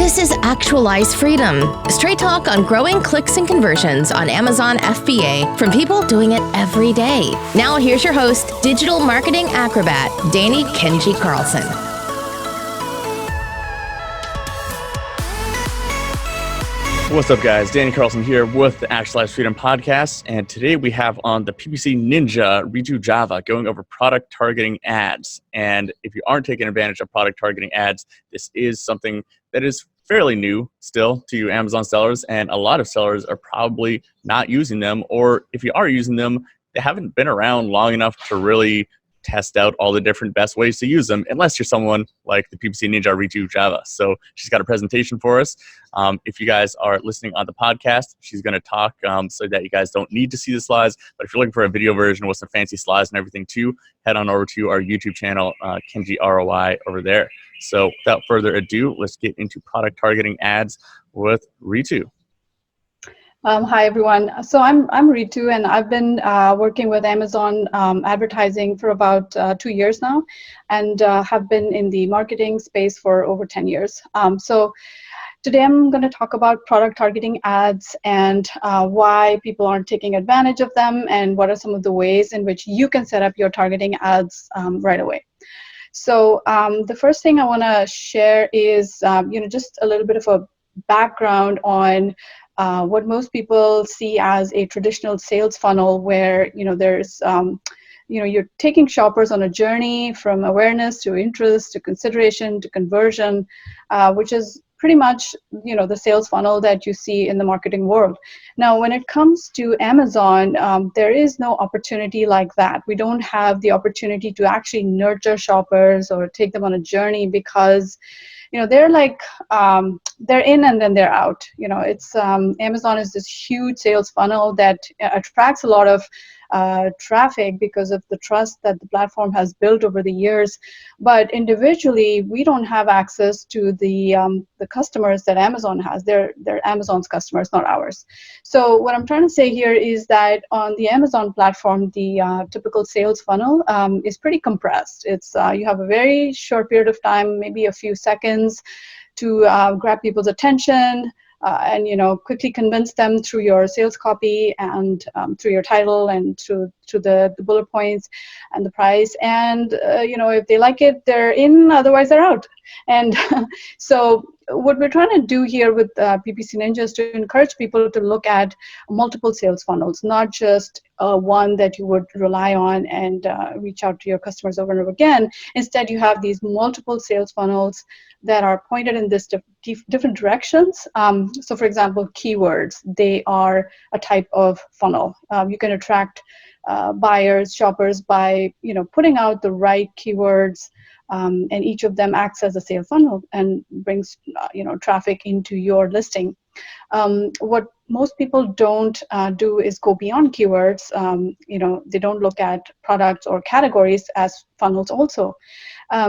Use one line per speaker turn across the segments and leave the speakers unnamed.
This is Actualize Freedom, straight talk on growing clicks and conversions on Amazon FBA from people doing it every day. Now here's your host, digital marketing acrobat, Danny Kenji Carlson.
What's up, guys? Danny Carlson here with the Actualize Freedom podcast, and today we have on the PPC Ninja Ritu Java going over product targeting ads. And if you aren't taking advantage of product targeting ads, this is something that is fairly new still to Amazon sellers, and a lot of sellers are probably not using them, or if you are using them, they haven't been around long enough to really test out all the different best ways to use them, unless you're someone like the PPC Ninja Ritu Java. So she's got a presentation for us. If you guys are listening on the podcast, she's going to talk so that you guys don't need to see the slides. But if you're looking for a video version with some fancy slides and everything too, head on over to our YouTube channel, Kenji ROI over there. So without further ado, let's get into product targeting ads with Ritu.
Hi, everyone. So I'm Ritu, and I've been working with Amazon advertising for about 2 years now, and have been in the marketing space for over 10 years. So today I'm going to talk about product targeting ads and why people aren't taking advantage of them, and what are some of the ways in which you can set up your targeting ads right away. So the first thing I want to share is just a little bit of a background on what most people see as a traditional sales funnel, where there's you're taking shoppers on a journey from awareness to interest to consideration to conversion, which is pretty much the sales funnel that you see in the marketing world. Now, when it comes to Amazon, there is no opportunity like that. We don't have the opportunity to actually nurture shoppers or take them on a journey, because they're like they're in and then they're out. It's Amazon is this huge sales funnel that attracts a lot of traffic because of the trust that the platform has built over the years. But individually, we don't have access to the customers that Amazon has. They're Amazon's customers, not ours. So what I'm trying to say here is that on the Amazon platform, the typical sales funnel is pretty compressed. It's you have a very short period of time, maybe a few seconds, to grab people's attention. And quickly convince them through your sales copy and through your title and through the bullet points and the price. And if they like it, they're in. Otherwise, they're out. And so what we're trying to do here with PPC Ninja is to encourage people to look at multiple sales funnels, not just one that you would rely on and reach out to your customers over and over again. Instead, you have these multiple sales funnels that are pointed in this different directions. So for example, keywords, they are a type of funnel. You can attract buyers, shoppers by putting out the right keywords, and each of them acts as a sales funnel and brings traffic into your listing. What most people don't do is go beyond keywords. They don't look at products or categories as funnels also.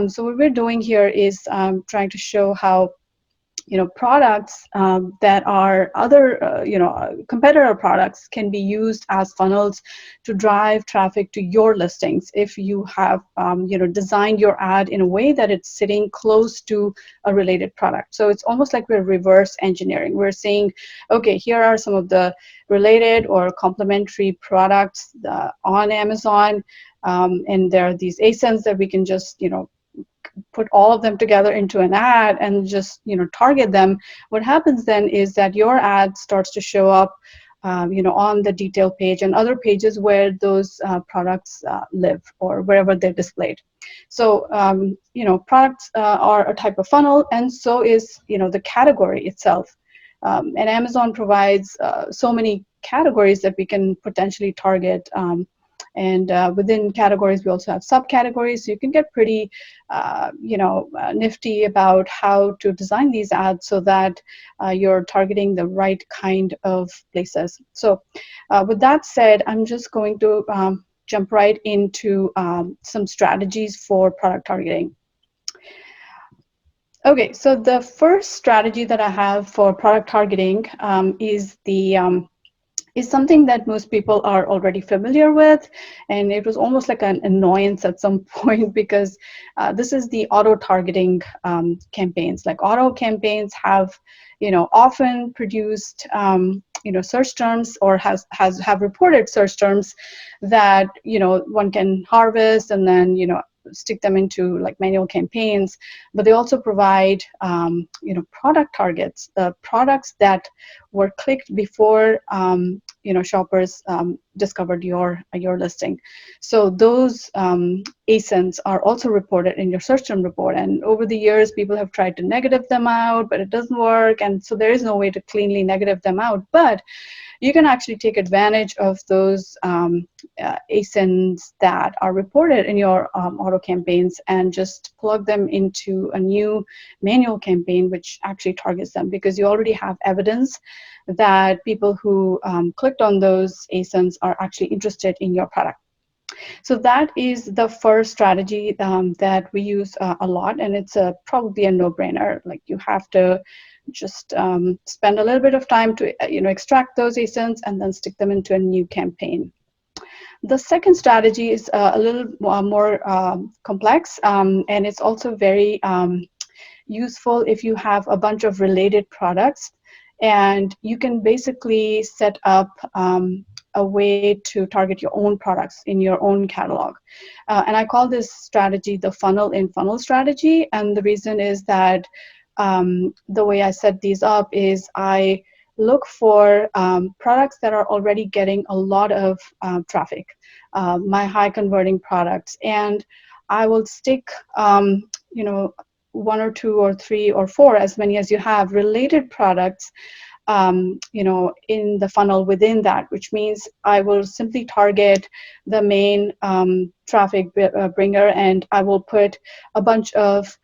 So what we're doing here is trying to show how products that are other competitor products can be used as funnels to drive traffic to your listings if you have designed your ad in a way that it's sitting close to a related product. So it's almost like we're reverse engineering. We're saying, okay, here are some of the related or complementary products on Amazon, and there are these ASINs that we can just put all of them together into an ad and just target them. What happens then is that your ad starts to show up on the detail page and other pages where those products live or wherever they're displayed. So products are a type of funnel, and so is the category itself. And Amazon provides so many categories that we can potentially target. And within categories, we also have subcategories. So you can get pretty, nifty about how to design these ads so that you're targeting the right kind of places. So with that said, I'm just going to jump right into some strategies for product targeting. Okay, so the first strategy that I have for product targeting is the is something that most people are already familiar with, and it was almost like an annoyance at some point because this is the auto targeting campaigns. Like auto campaigns have, often produced search terms, or have reported search terms that one can harvest and then stick them into like manual campaigns. But they also provide product targets, the products that were clicked before shoppers discovered your listing. So those ASINs are also reported in your search term report. And over the years, people have tried to negative them out, but it doesn't work. And so there is no way to cleanly negative them out. But you can actually take advantage of those ASINs that are reported in your auto campaigns and just plug them into a new manual campaign, which actually targets them, because you already have evidence that people who clicked on those ASINs are actually interested in your product. So that is the first strategy that we use a lot, and it's probably a no-brainer. Like, you have to just spend a little bit of time to extract those ASINs and then stick them into a new campaign. The second strategy is a little more complex, and it's also very useful if you have a bunch of related products, and you can basically set up a way to target your own products in your own catalog. And I call this strategy the funnel in funnel strategy. And the reason is that the way I set these up is I look for products that are already getting a lot of traffic, my high converting products, and I will stick one or two or three or four, as many as you have, related products in the funnel within that, which means I will simply target the main traffic bringer, and I will put a bunch of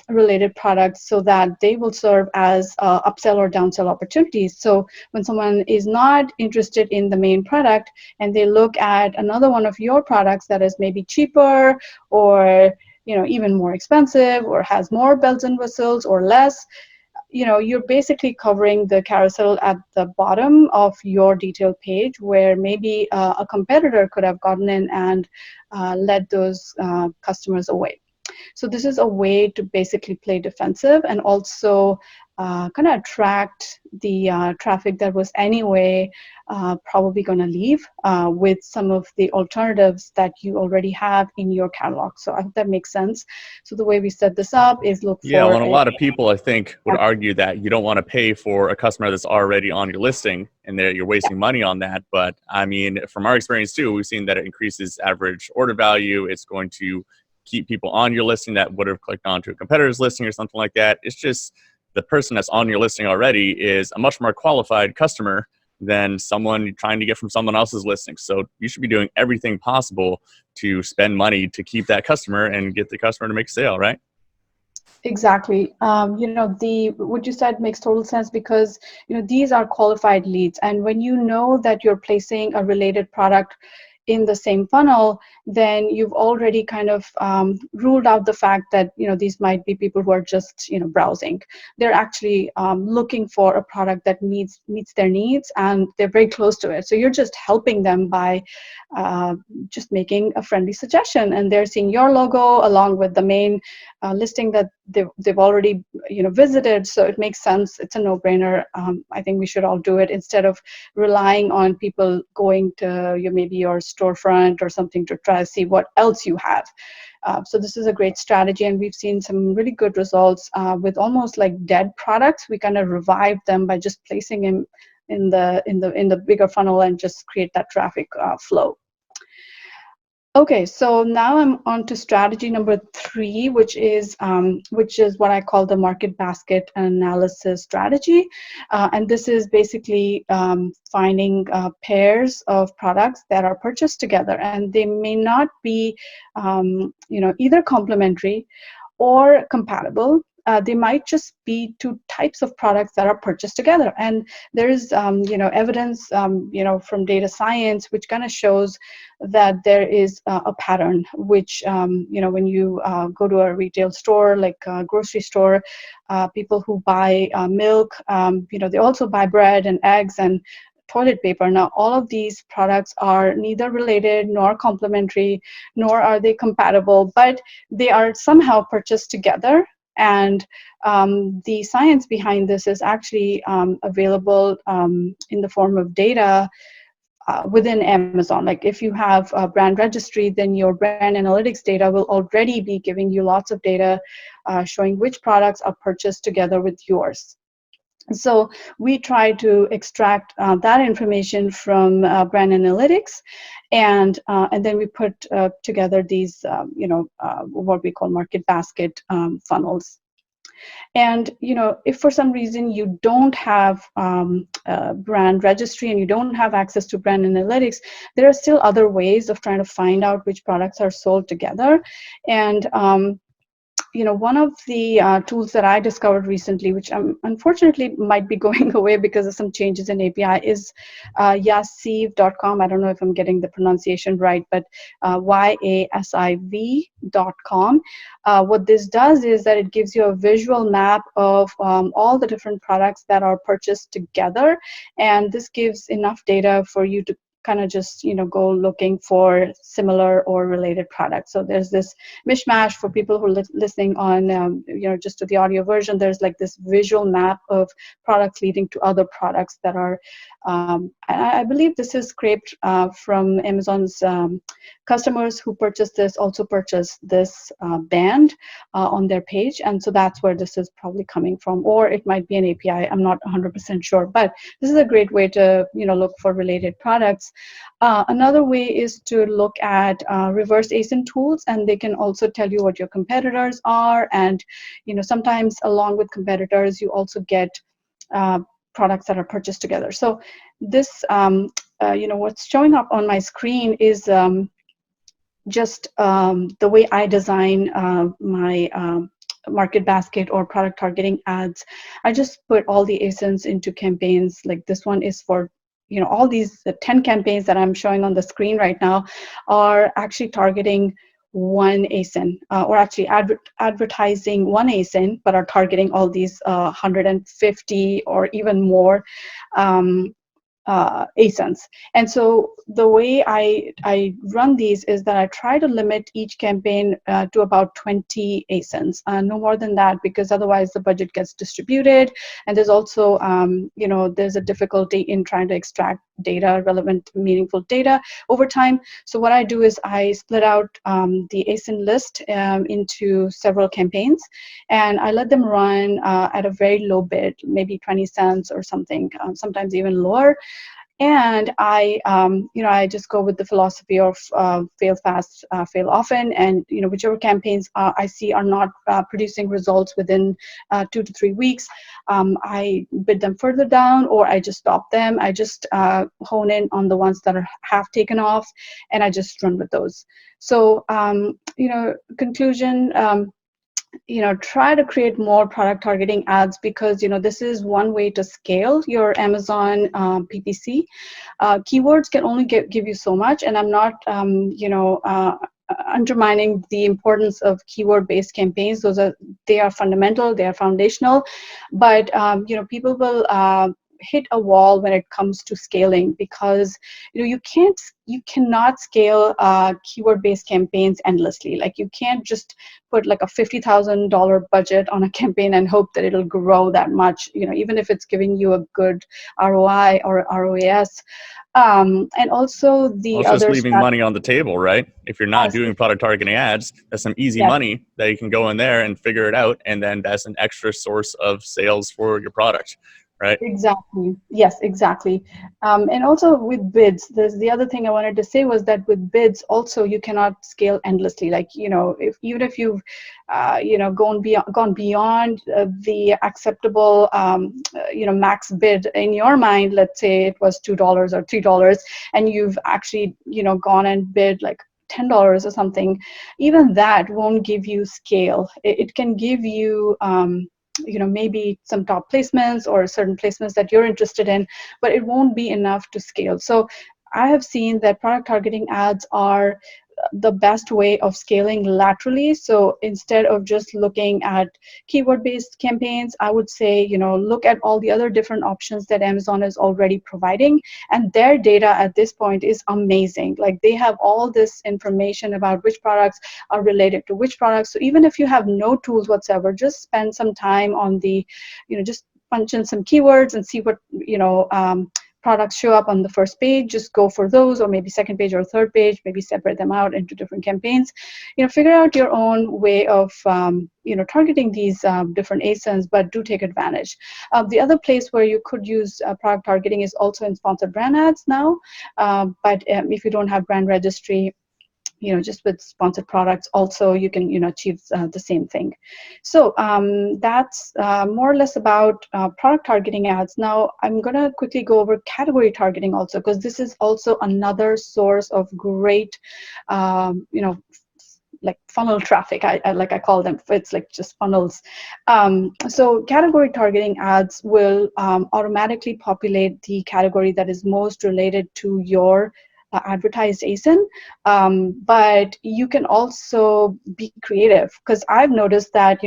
related products so that they will serve as upsell or downsell opportunities. So when someone is not interested in the main product and they look at another one of your products that is maybe cheaper or even more expensive or has more bells and whistles or less, you're basically covering the carousel at the bottom of your detailed page, where maybe a competitor could have gotten in and led those customers away. So this is a way to basically play defensive and also kind of attract the traffic that was anyway probably going to leave with some of the alternatives that you already have in your catalog. So I hope that makes sense. So the way we set this up is look for...
Yeah, well, and a lot of people, I think, would argue that you don't want to pay for a customer that's already on your listing and that you're wasting money on that. But I mean, from our experience too, we've seen that it increases average order value. It's going to keep people on your listing that would have clicked onto a competitor's listing or something like that. It's just the person that's on your listing already is a much more qualified customer than someone trying to get from someone else's listing. So you should be doing everything possible to spend money to keep that customer and get the customer to make a sale, right?
Exactly. What you said makes total sense, because these are qualified leads, and when you know that you're placing a related product in the same funnel, then you've already kind of ruled out the fact that these might be people who are just browsing. They're actually looking for a product that meets their needs, and they're very close to it. So you're just helping them by just making a friendly suggestion, and they're seeing your logo along with the main listing that they've already visited. So it makes sense. It's a no-brainer. I think we should all do it instead of relying on people going to maybe your storefront or something to try to see what else you have. So this is a great strategy, and we've seen some really good results with almost like dead products. We kind of revive them by just placing them in the bigger funnel and just create that traffic flow. Okay, so now I'm on to strategy number 3, which is what I call the market basket analysis strategy, and this is basically finding pairs of products that are purchased together, and they may not be either complementary or compatible. They might just be 2 types of products that are purchased together, and there is evidence from data science which kind of shows that there is a pattern, which when you go to a retail store like a grocery store, people who buy milk, they also buy bread and eggs, and toilet paper. Now, all of these products are neither related nor complementary, nor are they compatible, but they are somehow purchased together. And the science behind this is actually available in the form of data within Amazon. Like if you have a brand registry, then your brand analytics data will already be giving you lots of data showing which products are purchased together with yours. So we try to extract that information from brand analytics, and then we put together these, what we call market basket funnels. And if for some reason you don't have a brand registry and you don't have access to brand analytics, there are still other ways of trying to find out which products are sold together. And one of the tools that I discovered recently, which unfortunately might be going away because of some changes in API, is yasiv.com. I don't know if I'm getting the pronunciation right, but yasiv.com. What this does is that it gives you a visual map of all the different products that are purchased together, and this gives enough data for you to kind of just go looking for similar or related products. So there's this mishmash for people who are listening on just to the audio version. There's like this visual map of products leading to other products that are I believe this is scraped from Amazon's customers who purchased this, also purchased this band on their page, and so that's where this is probably coming from, or it might be an API. I'm not 100% sure, but this is a great way to look for related products. Another way is to look at reverse ASIN tools, and they can also tell you what your competitors are, and sometimes along with competitors you also get products that are purchased together. So this what's showing up on my screen is just the way I design my market basket or product targeting ads. I just put all the ASINs into campaigns. Like this one is for all these 10 campaigns that I'm showing on the screen right now are actually targeting one ASIN, or actually advertising one ASIN, but are targeting all these 150 or even more ASINs. And so the way I run these is that I try to limit each campaign to about 20 ASINs, no more than that, because otherwise the budget gets distributed. And there's also, there's a difficulty in trying to extract data, relevant, meaningful data over time. So what I do is I split out the ASIN list into several campaigns, and I let them run at a very low bid, maybe 20 cents or something, sometimes even lower. And I just go with the philosophy of fail fast, fail often, and whichever campaigns I see are not producing results within 2 to 3 weeks, I bid them further down, or I just stop them. I just hone in on the ones that are half taken off, and I just run with those. So conclusion. Try to create more product targeting ads, because this is one way to scale your Amazon PPC. Keywords can only give you so much, and I'm not undermining the importance of keyword-based campaigns. They are fundamental, they are foundational, but people will hit a wall when it comes to scaling, because you cannot scale keyword-based campaigns endlessly. Like you can't just put like a $50,000 budget on a campaign and hope that it'll grow that much, even if it's giving you a good ROI or ROAS. And also
just leaving money on the table, right? If you're not doing product targeting ads, that's some easy money that you can go in there and figure it out, and then that's an extra source of sales for your product. Right. Exactly.
Yes, exactly. And also with bids, the other thing I wanted to say was that with bids also you cannot scale endlessly. Like even if you've gone beyond the acceptable max bid in your mind, let's say it was $2 or $3, and you've actually gone and bid like $10 or something, even that won't give you scale. It can give you maybe some top placements or certain placements that you're interested in, but it won't be enough to scale. So I have seen that product targeting ads are the best way of scaling laterally. So instead of just looking at keyword-based campaigns, I would say, look at all the other different options that Amazon is already providing. And their data at this point is amazing. Like, they have all this information about which products are related to which products. So even if you have no tools whatsoever, just spend some time on the, just punch in some keywords and see what, products show up on the first page. Just go for those, or maybe second page or third page, maybe separate them out into different campaigns. Figure out your own way of targeting these different ASINs, but do take advantage. The other place where you could use product targeting is also in sponsored brand ads now. But if you don't have brand registry, just with sponsored products also, you can achieve the same thing. So that's more or less about product targeting ads. Now I'm going to quickly go over category targeting also, because this is also another source of great like funnel traffic. I call them. It's like just funnels. So category targeting ads will automatically populate the category that is most related to your advertised ASIN, but you can also be creative, because I've noticed that,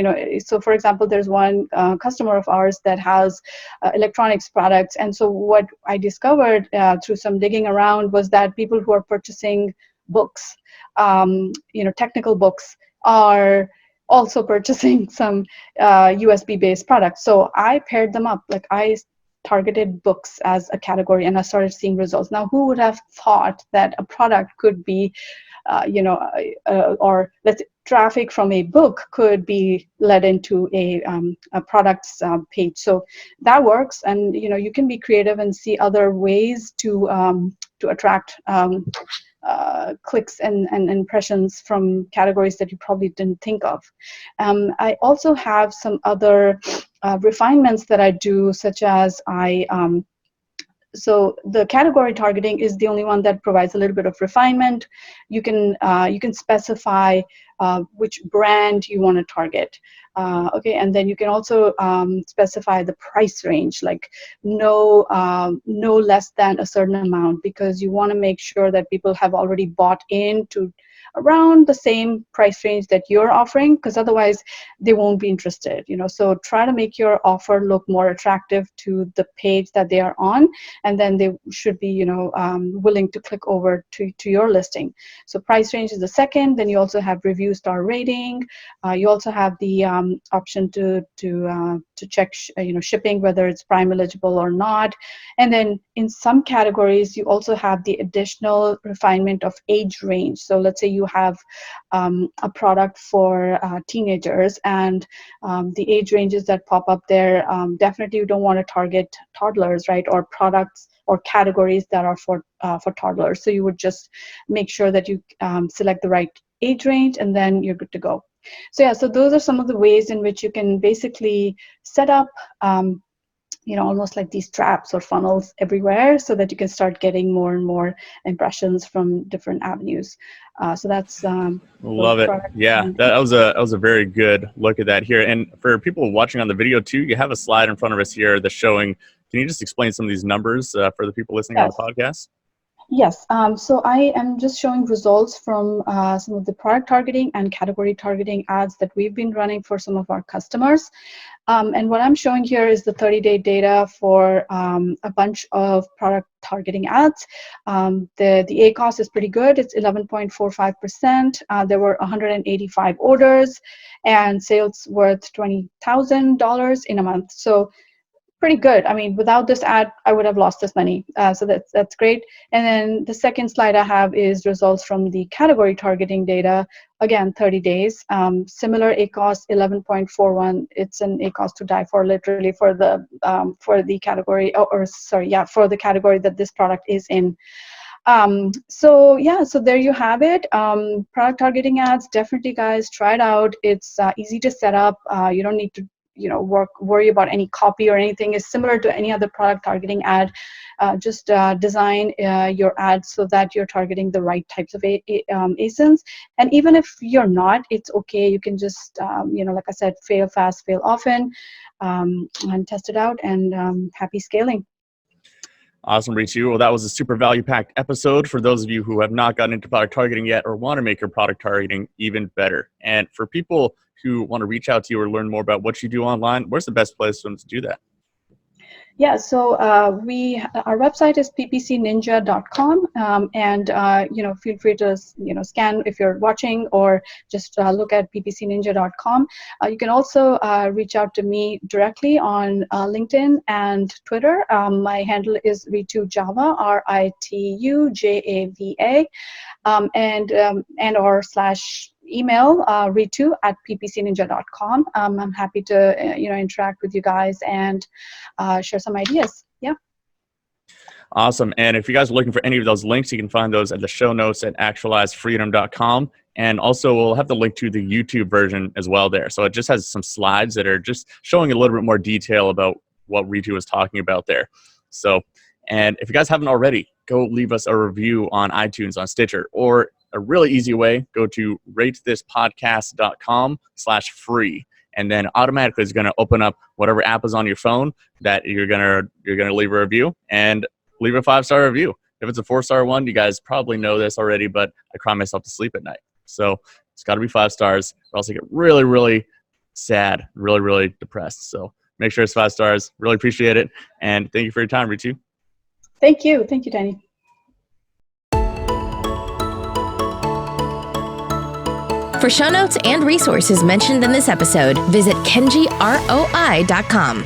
so for example, there's one customer of ours that has electronics products, and so what I discovered through some digging around was that people who are purchasing books, technical books, are also purchasing some USB-based products. So I paired them up. Like, I targeted books as a category, and I started seeing results. Now, who would have thought that a product could be, or let's say traffic from a book could be led into a products page? So that works, and you can be creative and see other ways to attract clicks and impressions from categories that you probably didn't think of. I also have some other refinements that I do, such as so the category targeting is the only one that provides a little bit of refinement. You can specify which brand you want to target. Okay, and then you can also specify the price range, like no less than a certain amount, because you want to make sure that people have already bought into around the same price range that you're offering, because otherwise they won't be interested. So try to make your offer look more attractive to the page that they are on, and then they should be willing to click over to your listing. So price range is the second. Then you also have review star rating. You also have the option to check shipping, whether it's Prime eligible or not. And then in some categories, you also have the additional refinement of age range. So let's say you have a product for teenagers, and the age ranges that pop up there, definitely you don't want to target toddlers, right? Or products or categories that are for toddlers. So you would just make sure that you select the right age range, and then you're good to go. So yeah, so those are some of the ways in which you can basically set up almost like these traps or funnels everywhere, so that you can start getting more and more impressions from different avenues. So that's
love it. Yeah, that was a very good look at that here. And for people watching on the video too, you have a slide in front of us here that's showing. Can you just explain some of these numbers for the people listening on the podcast?
Yes, so I am just showing results from some of the product targeting and category targeting ads that we've been running for some of our customers. And what I'm showing here is the 30-day data for a bunch of product targeting ads. The ACoS is pretty good. It's 11.45%. There were 185 orders, and sales worth $20,000 in a month. So pretty good. I mean, without this ad, I would have lost this money. So that's great. And then the second slide I have is results from the category targeting data. Again, 30 days. Similar ACoS, 11.41. It's an ACoS to die for, literally, for the category, for the category that this product is in. So yeah, so there you have it. Product targeting ads, definitely, guys, try it out. It's easy to set up. You don't need to worry about any copy or anything. Is similar to any other product targeting ad. Just design your ad so that you're targeting the right types of ASINs. And even if you're not, it's okay. You can just, like I said, fail fast, fail often, and test it out, and happy scaling.
Awesome, Ritu. Well, that was a super value-packed episode for those of you who have not gotten into product targeting yet or want to make your product targeting even better. And for people who want to reach out to you or learn more about what you do online, where's the best place for them to do that?
Yeah, so our website is ppcninja.com, and feel free to scan if you're watching, or just look at ppcninja.com. You can also reach out to me directly on LinkedIn and Twitter. My handle is Ritu Java, RITUJAVA, and or / email ritu@ppcninja.com. I'm happy to interact with you guys and share some ideas. Yeah.
Awesome. And if you guys are looking for any of those links, you can find those at the show notes at actualizefreedom.com. And also we'll have the link to the YouTube version as well there. So it just has some slides that are just showing a little bit more detail about what Ritu was talking about there. So, and if you guys haven't already, go leave us a review on iTunes, on Stitcher, or a really easy way, go to ratethispodcast.com/free. And then automatically it's going to open up whatever app is on your phone that you're gonna leave a review, and leave a 5-star review. If it's a 4-star one, you guys probably know this already, but I cry myself to sleep at night. So it's got to be 5 stars, or else I get really, really sad, really, really depressed. So make sure it's 5 stars. Really appreciate it. And thank you for your time, Ritu.
Thank you, Danny.
For show notes and resources mentioned in this episode, visit kenjiroi.com.